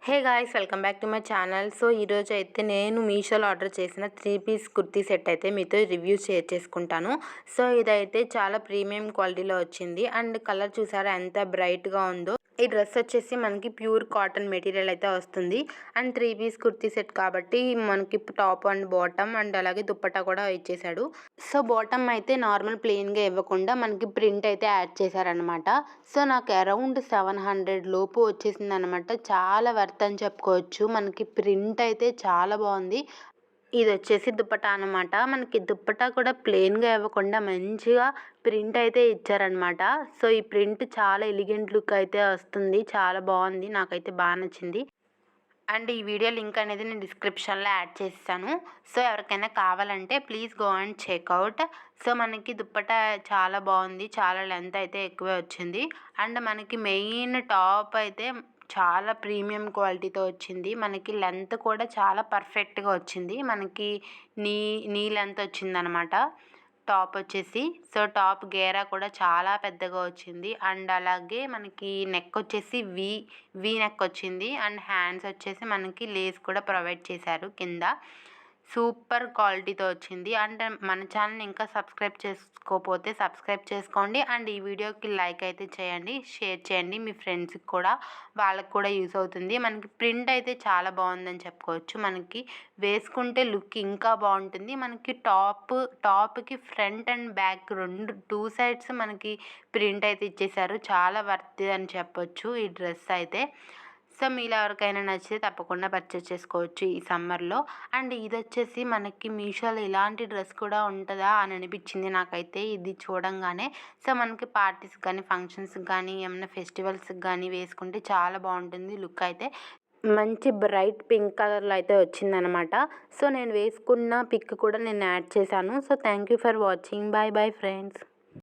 Hey guys, welcome back to my channel. So ఈరోజు అయితే నేను మీషోలో ఆర్డర్ చేసిన 3 పీస్ కుర్తీ సెట్ అయితే మీతో రివ్యూ షేర్ చేసుకుంటాను. సో ఇదైతే చాలా ప్రీమియం క్వాలిటీలో వచ్చింది. అండ్ కలర్ చూసారా ఎంత బ్రైట్గా ఉందో. ఈ డ్రెస్ వచ్చేసి మనకి ప్యూర్ కాటన్ మెటీరియల్ అయితే వస్తుంది. అండ్ 3 పీస్ కుర్తీ సెట్ కాబట్టి మనకి టాప్ అండ్ బాటమ్ అండ్ అలాగే దుప్పట్టా కూడా ఇచ్చేసాడు. సో బాటమ్ అయితే నార్మల్ ప్లెయిన్గా ఇవ్వకుండా మనకి ప్రింట్ అయితే యాడ్ చేశారనమాట. సో నాకు అరౌండ్ 700 లోపు వచ్చేసింది అనమాట. చాలా వర్త్ అని చెప్పుకోవచ్చు. మనకి ప్రింట్ అయితే చాలా బాగుంది. ఇది వచ్చేసి దుప్పట్టా అనమాట. మనకి దుప్పట్టా కూడా ప్లెయిన్గా ఇవ్వకుండా మంచిగా ప్రింట్ అయితే ఇచ్చారనమాట. సో ఈ ప్రింట్ చాలా ఎలిగెంట్ లుక్ అయితే వస్తుంది. చాలా బాగుంది, నాకైతే బాగా నచ్చింది. అండ్ ఈ వీడియో లింక్ అనేది నేను డిస్క్రిప్షన్లో యాడ్ చేస్తాను. సో ఎవరికైనా కావాలంటే please go and checkout. So మనకి దుప్పట్టా చాలా బాగుంది, చాలా లెంత్ అయితే ఎక్కువే వచ్చింది. అండ్ మనకి మెయిన్ టాప్ అయితే చాలా ప్రీమియం క్వాలిటీతో వచ్చింది. మనకి లెంత్ కూడా చాలా పర్ఫెక్ట్గా వచ్చింది. మనకి నీ నీ లెంత్ వచ్చిందనమాట టాప్ వచ్చేసి. సో టాప్ గేరా కూడా చాలా పెద్దగా వచ్చింది. అండ్ అలాగే మనకి నెక్ వచ్చేసి వి నెక్ వచ్చింది. అండ్ హ్యాండ్స్ వచ్చేసి మనకి లేస్ కూడా ప్రొవైడ్ చేశారు కింద. సూపర్ క్వాలిటీతో వచ్చింది. అండ్ మన ఛానల్ని ఇంకా సబ్స్క్రైబ్ చేసుకోకపోతే సబ్స్క్రైబ్ చేసుకోండి. అండ్ ఈ వీడియోకి లైక్ అయితే చేయండి, షేర్ చేయండి మీ ఫ్రెండ్స్కి కూడా, వాళ్ళకి కూడా యూస్ అవుతుంది. మనకి ప్రింట్ అయితే చాలా బాగుందని చెప్పుకోవచ్చు. మనకి వేసుకుంటే లుక్ ఇంకా బాగుంటుంది. మనకి టాప్కి front and back two sides మనకి ప్రింట్ అయితే ఇచ్చేసారు. చాలా వర్త్ అని చెప్పొచ్చు ఈ డ్రెస్ అయితే. సో మీలో ఎవరికైనా నచ్చితే తప్పకుండా పర్చేస్ చేసుకోవచ్చు ఈ సమ్మర్లో. అండ్ ఇది వచ్చేసి మనకి మీషోలో ఇలాంటి డ్రెస్ కూడా ఉంటుందా అని అనిపించింది నాకైతే ఇది చూడంగానే. సో మనకి పార్టీస్కి కానీ ఫంక్షన్స్కి కానీ ఏమైనా ఫెస్టివల్స్కి కానీ వేసుకుంటే చాలా బాగుంటుంది లుక్ అయితే. మంచి బ్రైట్ పింక్ కలర్లో అయితే వచ్చిందనమాట. సో నేను వేసుకున్న పిక్ కూడా నేను యాడ్ చేశాను. So thank you for watching. Bye bye friends.